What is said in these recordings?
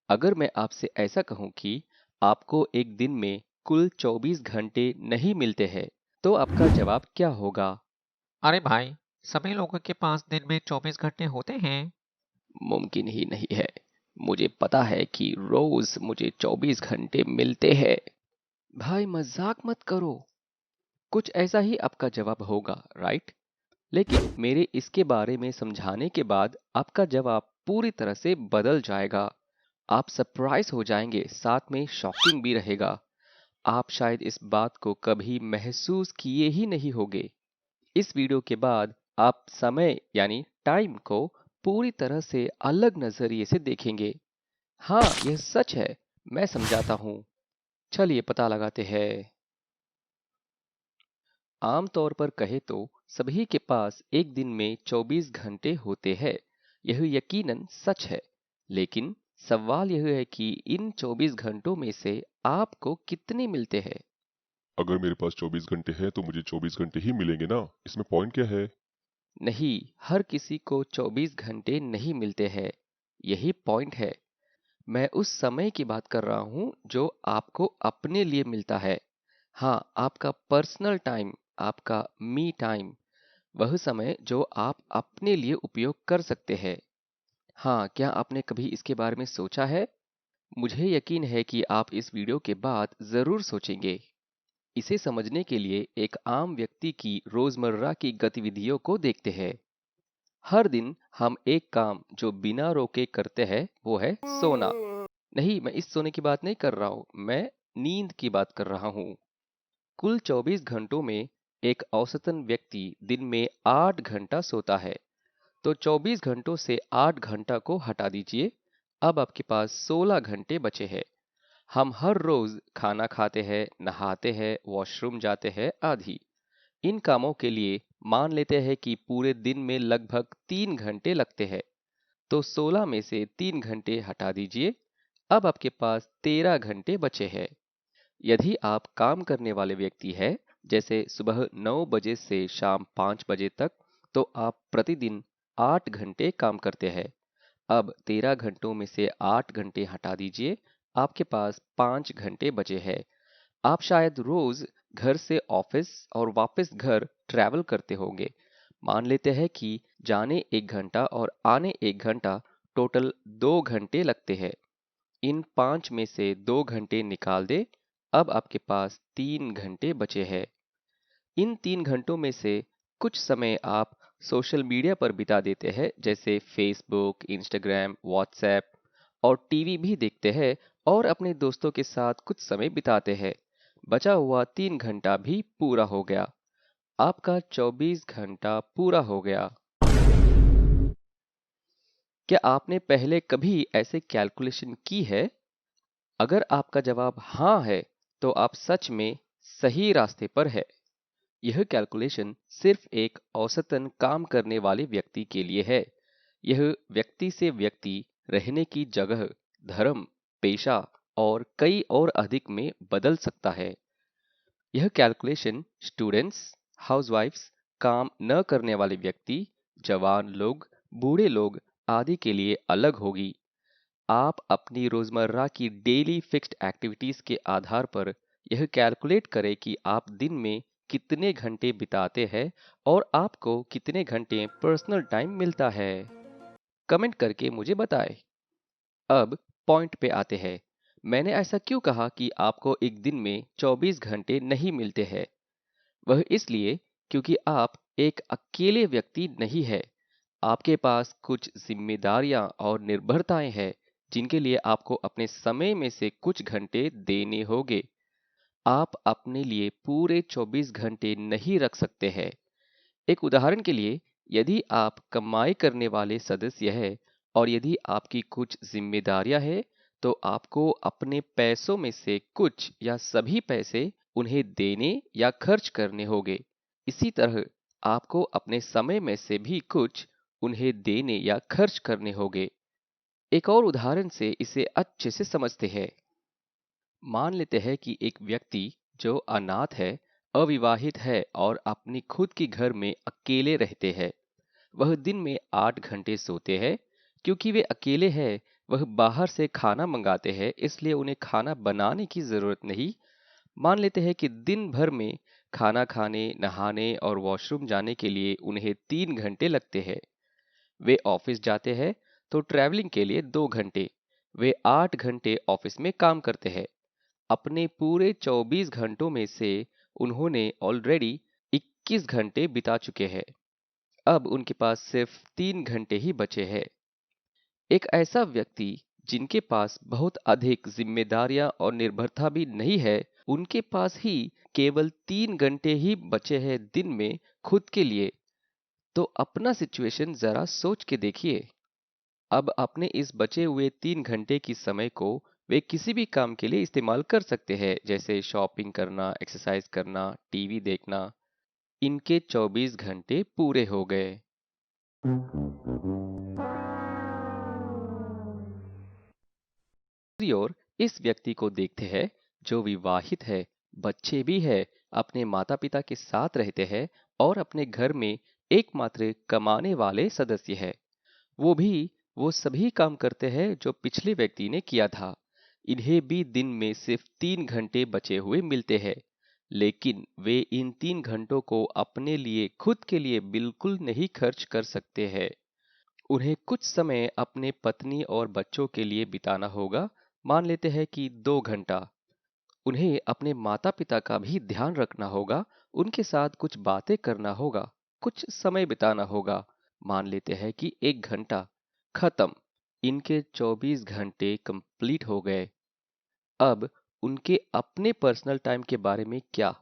अगर मैं आपसे ऐसा कहूं कि आपको एक दिन में कुल 24 घंटे नहीं मिलते हैं, तो आपका जवाब क्या होगा? अरे भाई, सभी लोगों के पास दिन में 24 घंटे होते हैं। मुमकिन ही नहीं है। मुझे पता है कि रोज मुझे 24 घंटे मिलते हैं। भाई मजाक मत करो। कुछ ऐसा ही आपका जवाब होगा, राइट? लेकिन मेरे इसके बारे में समझाने के बाद आपका जवाब पूरी तरह से बदल जाएगा। आप सरप्राइज हो जाएंगे, साथ में शॉकिंग भी रहेगा। आप शायद इस बात को कभी महसूस किए ही नहीं होंगे। इस वीडियो के बाद आप समय यानी टाइम को पूरी तरह से अलग नजरिए से देखेंगे। हाँ, यह सच है। मैं समझाता हूँ। चलिए पता लगाते हैं। आमतौर पर कहे तो सभी के पास एक दिन में 24 घंटे होते हैं। यह यकीनन सच है। लेकिन सवाल यह है कि इन 24 घंटों में से आपको कितने मिलते हैं? अगर मेरे पास 24 घंटे हैं तो मुझे 24 घंटे ही मिलेंगे ना। इसमें पॉइंट क्या है? नहीं, हर किसी को 24 घंटे नहीं मिलते हैं। यही पॉइंट है। मैं उस समय की बात कर रहा हूं जो आपको अपने लिए मिलता है। हाँ, आपका पर्सनल टाइम, आपका मी टाइम, वह समय जो आप अपने लिए उपयोग कर सकते हैं। हाँ, क्या आपने कभी इसके बारे में सोचा है? मुझे यकीन है कि आप इस वीडियो के बाद जरूर सोचेंगे। इसे समझने के लिए एक आम व्यक्ति की रोजमर्रा की गतिविधियों को देखते हैं। हर दिन हम एक काम जो बिना रोके करते हैं वो है सोना। नहीं, मैं इस सोने की बात नहीं कर रहा हूँ, मैं नींद की बात कर रहा हूँ। कुल 24 घंटों में एक औसतन व्यक्ति दिन में 8 घंटा सोता है। तो 24 घंटों से 8 घंटा को हटा दीजिए। अब आपके पास 16 घंटे बचे हैं। हम हर रोज खाना खाते हैं, नहाते हैं, वॉशरूम जाते हैं आदि। इन कामों के लिए मान लेते हैं कि पूरे दिन में लगभग 3 घंटे लगते हैं। तो 16 में से 3 घंटे हटा दीजिए। अब आपके पास 13 घंटे बचे हैं। यदि आप काम करने वाले व्यक्ति हैं, जैसे सुबह 9 बजे से शाम 5 बजे तक, तो आप प्रतिदिन 8 घंटे काम करते हैं। अब 13 घंटों में से 8 घंटे हटा दीजिए। आपके पास 5 घंटे बचे हैं। आप शायद रोज घर से ऑफिस और वापस घर ट्रैवल करते होंगे। मान लेते हैं कि जाने 1 घंटा और आने 1 घंटा, टोटल 2 घंटे लगते हैं। इन 5 में से 2 घंटे निकाल दे। अब आपके पास 3 घंटे बचे हैं। इन 3 घंटों में से कुछ समय आप सोशल मीडिया पर बिता देते हैं, जैसे फेसबुक, इंस्टाग्राम, व्हाट्सएप, और टीवी भी देखते हैं और अपने दोस्तों के साथ कुछ समय बिताते हैं। बचा हुआ 3 घंटा भी पूरा हो गया। आपका 24 घंटा पूरा हो गया। क्या आपने पहले कभी ऐसे कैलकुलेशन की है? अगर आपका जवाब हाँ है, तो आप सच में सही रास्ते पर है। यह कैलकुलेशन सिर्फ एक औसतन काम करने वाले व्यक्ति के लिए है। यह व्यक्ति से व्यक्ति, रहने की जगह, धर्म, पेशा और कई और अधिक में बदल सकता है। यह कैलकुलेशन स्टूडेंट्स, हाउसवाइफ्स, काम न करने वाले व्यक्ति, जवान लोग, बूढ़े लोग आदि के लिए अलग होगी। आप अपनी रोजमर्रा की डेली फिक्स्ड एक्टिविटीज के आधार पर यह कैलकुलेट करें कि आप दिन में कितने घंटे बिताते हैं और आपको कितने घंटे पर्सनल टाइम मिलता है। कमेंट करके मुझे बताएं। अब पॉइंट पे आते हैं। मैंने ऐसा क्यों कहा कि आपको एक दिन में 24 घंटे नहीं मिलते हैं? वह इसलिए क्योंकि आप एक अकेले व्यक्ति नहीं है। आपके पास कुछ जिम्मेदारियां और निर्भरताएं हैं जिनके लिए आपको अपने समय में से कुछ घंटे देने होंगे। आप अपने लिए पूरे 24 घंटे नहीं रख सकते हैं। एक उदाहरण के लिए, यदि आप कमाई करने वाले सदस्य हैं और यदि आपकी कुछ जिम्मेदारियां हैं, तो आपको अपने पैसों में से कुछ या सभी पैसे उन्हें देने या खर्च करने होंगे। इसी तरह आपको अपने समय में से भी कुछ उन्हें देने या खर्च करने होंगे। एक और उदाहरण से इसे अच्छे से समझते हैं। मान लेते हैं कि एक व्यक्ति जो अनाथ है, अविवाहित है और अपनी खुद की घर में अकेले रहते हैं। वह दिन में 8 घंटे सोते हैं। क्योंकि वे अकेले हैं, वह बाहर से खाना मंगाते हैं, इसलिए उन्हें खाना बनाने की ज़रूरत नहीं। मान लेते हैं कि दिन भर में खाना खाने, नहाने और वॉशरूम जाने के लिए उन्हें 3 घंटे लगते हैं। वे ऑफिस जाते हैं तो ट्रैवलिंग के लिए 2 घंटे। वे 8 घंटे ऑफिस में काम करते हैं। अपने पूरे 24 घंटों में से उन्होंने ऑलरेडी 21 घंटे बिता चुके हैं। अब उनके पास सिर्फ 3 घंटे ही बचे हैं। एक ऐसा व्यक्ति जिनके पास बहुत अधिक जिम्मेदारियां और निर्भरता भी नहीं है, उनके पास ही केवल 3 घंटे ही बचे हैं दिन में खुद के लिए। तो अपना सिचुएशन जरा सोच के देखिए। अब अपने इस बचे हुए 3 घंटे की समय को वे किसी भी काम के लिए इस्तेमाल कर सकते हैं, जैसे शॉपिंग करना, एक्सरसाइज करना, टीवी देखना। इनके 24 घंटे पूरे हो गए। दूसरी ओर इस व्यक्ति को देखते हैं जो विवाहित है, बच्चे भी है, अपने माता पिता के साथ रहते हैं और अपने घर में एकमात्र कमाने वाले सदस्य है। वो सभी काम करते हैं जो पिछले व्यक्ति ने किया था। इन्हें भी दिन में सिर्फ 3 घंटे बचे हुए मिलते हैं, लेकिन वे इन 3 घंटों को अपने लिए खुद के लिए बिल्कुल नहीं खर्च कर सकते हैं। उन्हें कुछ समय अपने पत्नी और बच्चों के लिए बिताना होगा। मान लेते हैं कि 2 घंटा। उन्हें अपने माता पिता का भी ध्यान रखना होगा, उनके साथ कुछ बातें करना होगा, कुछ समय बिताना होगा। मान लेते हैं कि 1 घंटा। खत्म। इनके 24 घंटे कंप्लीट हो गए। अब उनके अपने पर्सनल टाइम के बारे में क्या?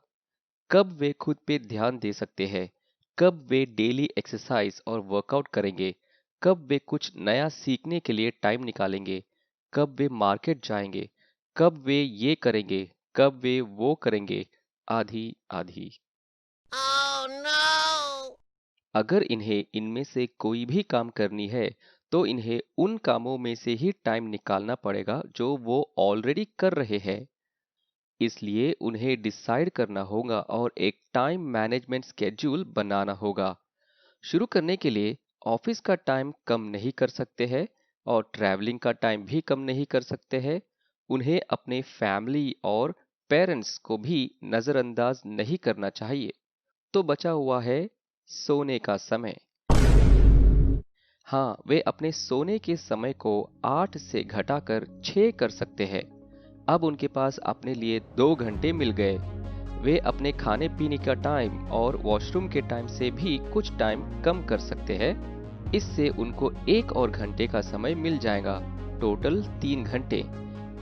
कब वे खुद पे ध्यान दे सकते हैं? कब वे डेली एक्सरसाइज और वर्कआउट करेंगे? कब वे कुछ नया सीखने के लिए टाइम निकालेंगे? कब वे मार्केट जाएंगे? कब वे ये करेंगे? कब वे वो करेंगे? आधी आधी। Oh no! अगर इन्हें इनमें से कोई भी काम करनी है, तो इन्हें उन कामों में से ही टाइम निकालना पड़ेगा जो वो ऑलरेडी कर रहे हैं। इसलिए उन्हें डिसाइड करना होगा और एक टाइम मैनेजमेंट स्केड्यूल बनाना होगा। शुरू करने के लिए ऑफिस का टाइम कम नहीं कर सकते हैं और ट्रैवलिंग का टाइम भी कम नहीं कर सकते हैं। उन्हें अपने फैमिली और पेरेंट्स को भी नज़रअंदाज नहीं करना चाहिए। तो बचा हुआ है सोने का समय। हाँ, वे अपने सोने के समय को 8 से घटाकर 6 कर सकते हैं। अब उनके पास अपने लिए 2 घंटे मिल गए। वे अपने खाने पीने का टाइम और वॉशरूम के टाइम से भी कुछ टाइम कम कर सकते हैं। इससे उनको 1 और घंटे का समय मिल जाएगा। टोटल 3 घंटे।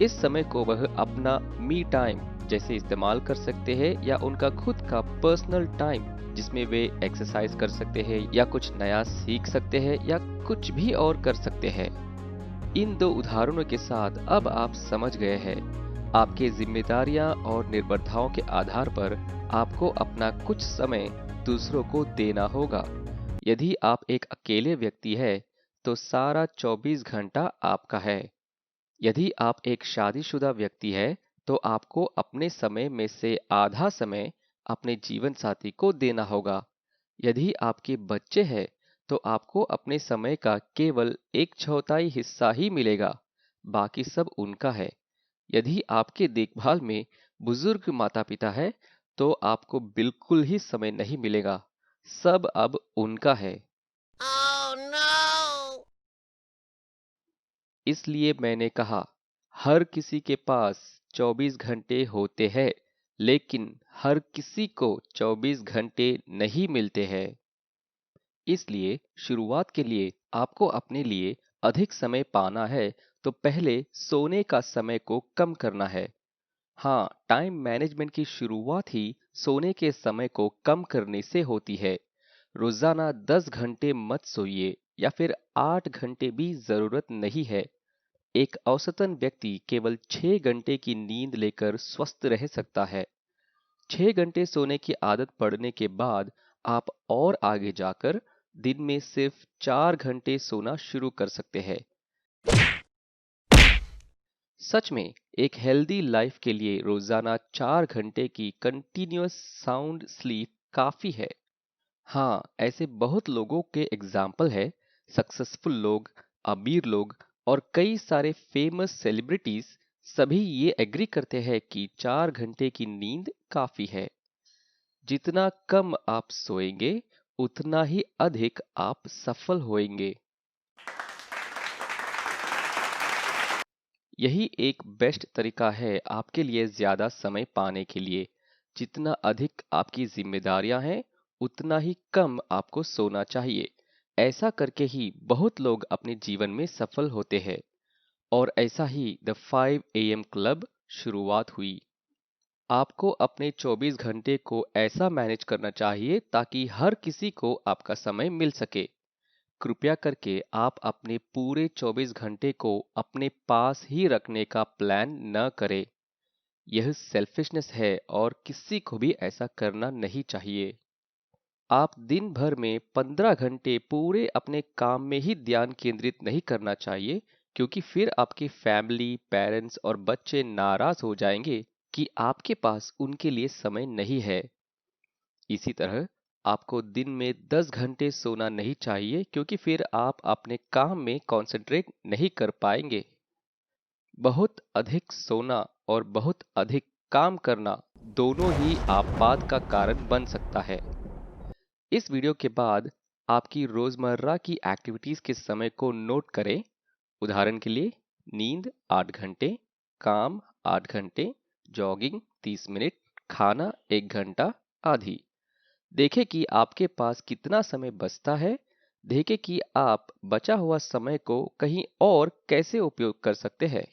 इस समय को वह अपना मी टाइम जैसे इस्तेमाल कर सकते हैं, या उनका खुद का पर्सनल टाइम जिसमें वे एक्सरसाइज कर सकते हैं या कुछ नया सीख सकते हैं या कुछ भी और कर सकते हैं। इन 2 उदाहरणों के साथ अब आप समझ गए हैं। आपके जिम्मेदारियां और निर्भरताओं के आधार पर आपको अपना कुछ समय दूसरों को देना होगा। यदि आप एक अकेले व्यक्ति हैं, तो सारा 24 घंटा आपका है। यदि आप एक शादीशुदा व्यक्ति हैं, तो आपको अपने समय में से आधा समय अपने जीवन साथी को देना होगा। यदि आपके बच्चे हैं, तो आपको अपने समय का केवल 1/4 हिस्सा ही मिलेगा, बाकी सब उनका है। यदि आपके देखभाल में बुजुर्ग माता पिता है, तो आपको बिल्कुल ही समय नहीं मिलेगा, सब अब उनका है। Oh no! इसलिए मैंने कहा, हर किसी के पास 24 घंटे होते हैं, लेकिन हर किसी को 24 घंटे नहीं मिलते हैं। इसलिए शुरुआत के लिए आपको अपने लिए अधिक समय पाना है, तो पहले सोने का समय को कम करना है। हाँ, टाइम मैनेजमेंट की शुरुआत ही सोने के समय को कम करने से होती है। रोजाना 10 घंटे मत सोइए, या फिर 8 घंटे भी जरूरत नहीं है। एक औसतन व्यक्ति केवल 6 घंटे की नींद लेकर स्वस्थ रह सकता है। 6 घंटे सोने की आदत पड़ने के बाद आप और आगे जाकर दिन में सिर्फ 4 घंटे सोना शुरू कर सकते हैं। सच में एक हेल्दी लाइफ के लिए रोजाना 4 घंटे की कंटिन्यूअस साउंड स्लीप काफी है। हाँ, ऐसे बहुत लोगों के एग्जाम्पल है। सक्सेसफुल लोग, अमीर लोग, और कई सारे फेमस सेलिब्रिटीज सभी ये एग्री करते हैं कि 4 घंटे की नींद काफी है। जितना कम आप सोएंगे उतना ही अधिक आप सफल होएंगे। यही एक बेस्ट तरीका है आपके लिए ज्यादा समय पाने के लिए। जितना अधिक आपकी जिम्मेदारियां हैं उतना ही कम आपको सोना चाहिए। ऐसा करके ही बहुत लोग अपने जीवन में सफल होते हैं। और ऐसा ही द 5 AM क्लब शुरुआत हुई। आपको अपने 24 घंटे को ऐसा मैनेज करना चाहिए ताकि हर किसी को आपका समय मिल सके। कृपया करके आप अपने पूरे 24 घंटे को अपने पास ही रखने का प्लान न करें। यह सेल्फिशनेस है और किसी को भी ऐसा करना नहीं चाहिए। आप दिन भर में 15 घंटे पूरे अपने काम में ही ध्यान केंद्रित नहीं करना चाहिए, क्योंकि फिर आपकी फैमिली, पेरेंट्स और बच्चे नाराज हो जाएंगे कि आपके पास उनके लिए समय नहीं है। इसी तरह आपको दिन में 10 घंटे सोना नहीं चाहिए, क्योंकि फिर आप अपने काम में कंसंट्रेट नहीं कर पाएंगे। बहुत अधिक सोना और बहुत अधिक काम करना दोनों ही आपात का कारण बन सकता है। इस वीडियो के बाद आपकी रोजमर्रा की एक्टिविटीज के समय को नोट करें। उदाहरण के लिए नींद 8 घंटे, काम 8 घंटे, जॉगिंग 30 मिनट, खाना 1 घंटा आदि। देखें कि आपके पास कितना समय बचता है। देखें कि आप बचा हुआ समय को कहीं और कैसे उपयोग कर सकते हैं।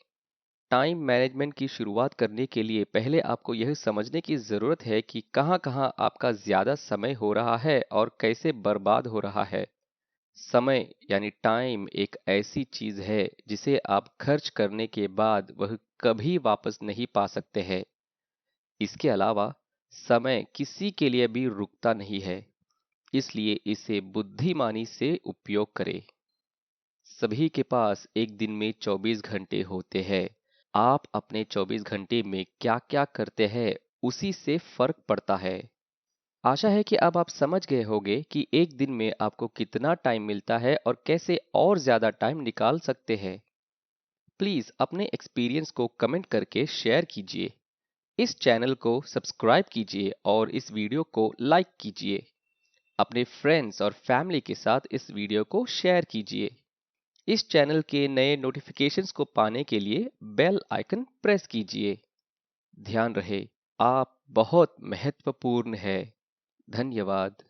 टाइम मैनेजमेंट की शुरुआत करने के लिए पहले आपको यह समझने की ज़रूरत है कि कहाँ-कहाँ आपका ज़्यादा समय हो रहा है और कैसे बर्बाद हो रहा है। समय यानी टाइम एक ऐसी चीज़ है जिसे आप खर्च करने के बाद वह कभी वापस नहीं पा सकते हैं। इसके अलावा समय किसी के लिए भी रुकता नहीं है, इसलिए इसे बुद्धिमानी से उपयोग करें। सभी के पास एक दिन में 24 घंटे होते हैं। आप अपने 24 घंटे में क्या-क्या करते हैं उसी से फर्क पड़ता है। आशा है कि अब आप समझ गए होंगे कि एक दिन में आपको कितना टाइम मिलता है और कैसे और ज्यादा टाइम निकाल सकते हैं। प्लीज अपने एक्सपीरियंस को कमेंट करके शेयर कीजिए। इस चैनल को सब्सक्राइब कीजिए और इस वीडियो को लाइक कीजिए। अपने फ्रेंड्स और फैमिली के साथ इस वीडियो को शेयर कीजिए। इस चैनल के नए नोटिफिकेशंस को पाने के लिए बेल आइकन प्रेस कीजिए। ध्यान रहे, आप बहुत महत्वपूर्ण है। धन्यवाद।